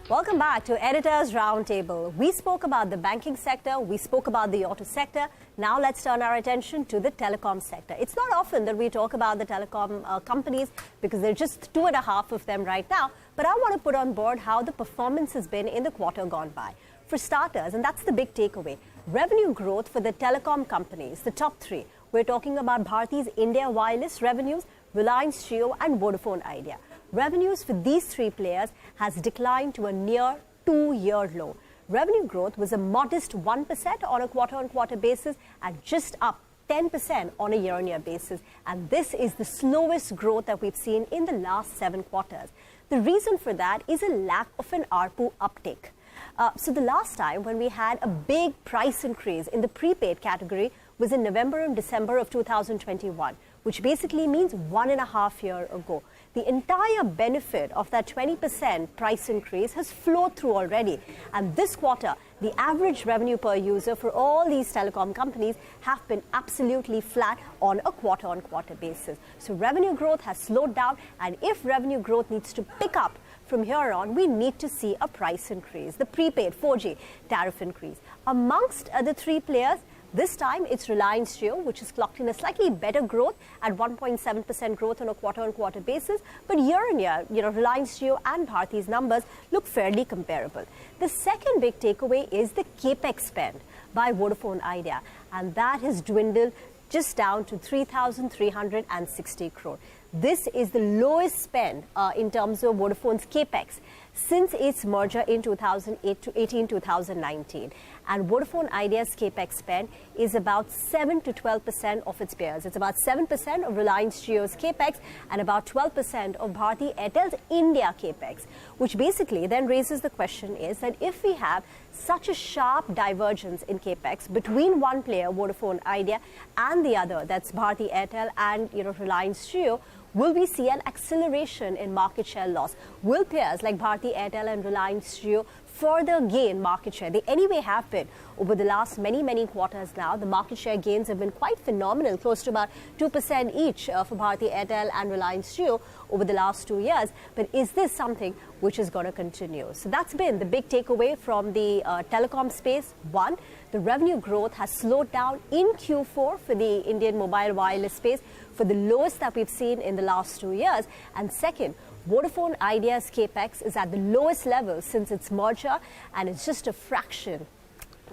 Welcome back to Editors Roundtable. We spoke about the banking sector, we spoke about the auto sector. Now let's turn our attention to the telecom sector. It's not often that we talk about the telecom companies because there are just 2.5 of them right now. But I want to put on board how the performance has been in the quarter gone by. For starters, and that's the big takeaway, revenue growth for the telecom companies, the top three. We're talking about Bharti's India Wireless revenues, Reliance Jio and Vodafone Idea. Revenues for these three players has declined to a near 2-year low. Revenue growth was a modest 1% on a quarter-on-quarter basis and just up 10% on a year-on-year basis. And this is the slowest growth that we've seen in the last 7 quarters. The reason for that is a lack of an ARPU uptick. So the last time when we had a big price increase in the prepaid category was in November and December of 2021, which basically means 1.5 years ago. The entire benefit of that 20% price increase has flowed through already. And this quarter, the average revenue per user for all these telecom companies have been absolutely flat on a quarter-on-quarter basis. So revenue growth has slowed down, and if revenue growth needs to pick up from here on, we need to see a price increase, the prepaid 4G tariff increase. Amongst the three players, this time it's Reliance Jio, which has clocked in a slightly better growth at 1.7% growth on a quarter-on-quarter basis. But year-on-year, Reliance Jio and Bharti's numbers look fairly comparable. The second big takeaway is the capex spend by Vodafone Idea, and that has dwindled just down to 3,360 crore. This is the lowest spend in terms of Vodafone's capex since its merger in 2018-2019. And Vodafone Idea's capex spend is about 7 to 12% of its peers. It's about 7% of Reliance Jio's capex and about 12% of Bharti Airtel's India capex, which basically then raises the question is that if we have such a sharp divergence in capex between one player, Vodafone Idea, and the other, that's Bharti Airtel and Reliance Jio, will we see an acceleration in market share loss? Will pairs like Bharti Airtel and Reliance Jio further gain market share? They anyway have been over the last many quarters now. The market share gains have been quite phenomenal, close to about 2% each for Bharti Airtel and Reliance Jio over the last 2 years. But is this something which is going to continue? So that's been the big takeaway from the telecom space. One, the revenue growth has slowed down in Q4 for the Indian mobile wireless space for the lowest that we've seen in the last 2 years. And second, Vodafone Idea's capex is at the lowest level since its merger, and it's just a fraction,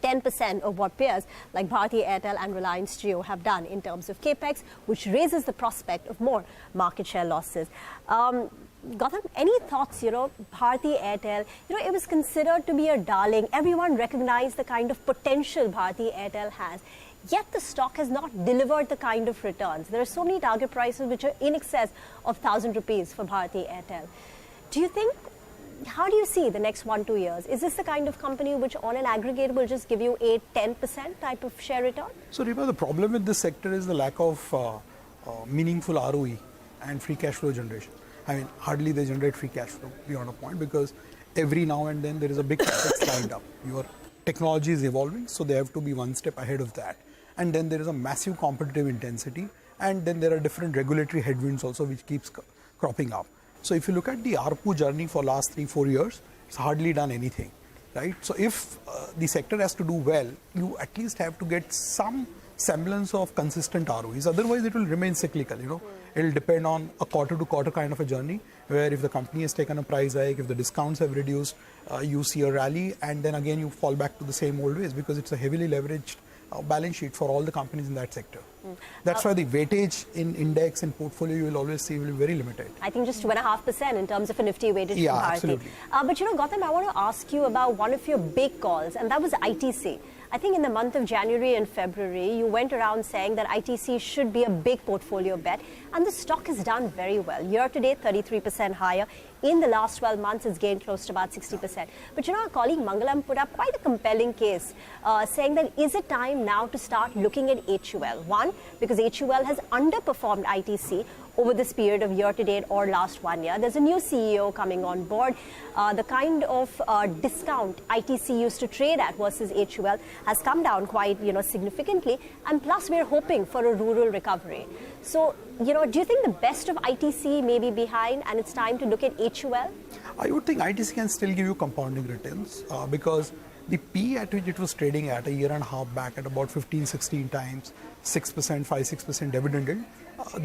10% of what peers like Bharti Airtel and Reliance Jio have done in terms of capex, which raises the prospect of more market share losses. Gautam, any thoughts, Bharti Airtel, it was considered to be a darling. Everyone recognized the kind of potential Bharti Airtel has. Yet the stock has not delivered the kind of returns. There are so many target prices which are in excess of 1,000 rupees for Bharti Airtel. How do you see the next 1-2 years? Is this the kind of company which on an aggregate will just give you 8-10% type of share return? So Rima, the problem with this sector is the lack of meaningful ROE and free cash flow generation. I mean, hardly they generate free cash flow beyond a point because every now and then there is a big capex lined up. Your technology is evolving, so they have to be one step ahead of that. And then there is a massive competitive intensity, and then there are different regulatory headwinds also which keeps cropping up. So if you look at the ARPU journey for last 3-4 years, it's hardly done anything, right? So if the sector has to do well, you at least have to get some semblance of consistent ROEs. Otherwise, it will remain cyclical, It will depend on a quarter-to-quarter kind of a journey, where if the company has taken a price hike, if the discounts have reduced, you see a rally, and then again you fall back to the same old ways because it's a heavily leveraged balance sheet for all the companies in that sector. That's why the weightage in index and portfolio you will always see will be very limited. I think just 2.5% in terms of a Nifty weightage. Yeah, from Bharti. absolutely. But Gautam, I want to ask you about one of your big calls, and that was ITC. I think in the month of January and February, you went around saying that ITC should be a big portfolio bet, and the stock has done very well. Year to date, 33% higher. In the last 12 months, it's gained close to about 60%. But our colleague Mangalam put up quite a compelling case, saying that is it time now to start looking at HUL? One, because HUL has underperformed ITC over this period of year to date or last 1 year. There's a new CEO coming on board. The kind of discount ITC used to trade at versus HUL has come down quite significantly, and plus we're hoping for a rural recovery. So, do you think the best of ITC may be behind and it's time to look at HUL? I would think ITC can still give you compounding returns because the P at which it was trading at a year and a half back at about 15, 16 times, 6%, 5-6% dividend yield,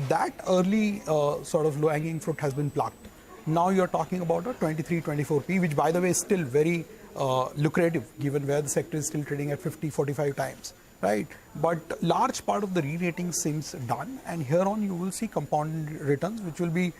that early sort of low-hanging fruit has been plucked. Now you're talking about a 23, 24 P, which by the way is still very lucrative given where the sector is still trading at 50, 45 times. Right, but large part of the re-rating seems done, and here on you will see compounded returns, which will be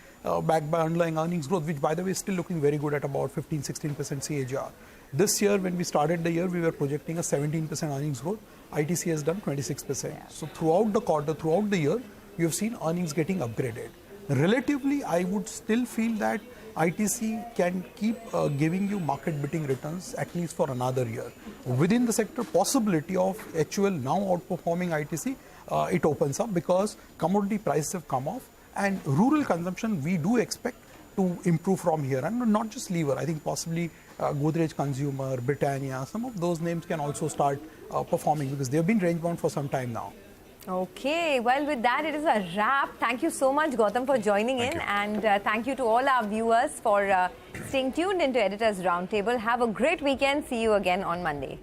backed by underlying earnings growth, which by the way is still looking very good at about 15-16% CAGR. This year, when we started the year, we were projecting a 17% earnings growth. ITC has done 26%. Yeah. So throughout the quarter, throughout the year, you have seen earnings getting upgraded. Relatively, I would still feel that ITC can keep giving you market-beating returns at least for another year. Within the sector, possibility of HUL now outperforming ITC, it opens up because commodity prices have come off and rural consumption we do expect to improve from here, and not just lever. I think possibly Godrej Consumer, Britannia, some of those names can also start performing because they've been range-bound for some time now. Okay, well, with that, it is a wrap. Thank you so much, Gautam, for joining in. And thank you to all our viewers for staying tuned into Editors Roundtable. Have a great weekend. See you again on Monday.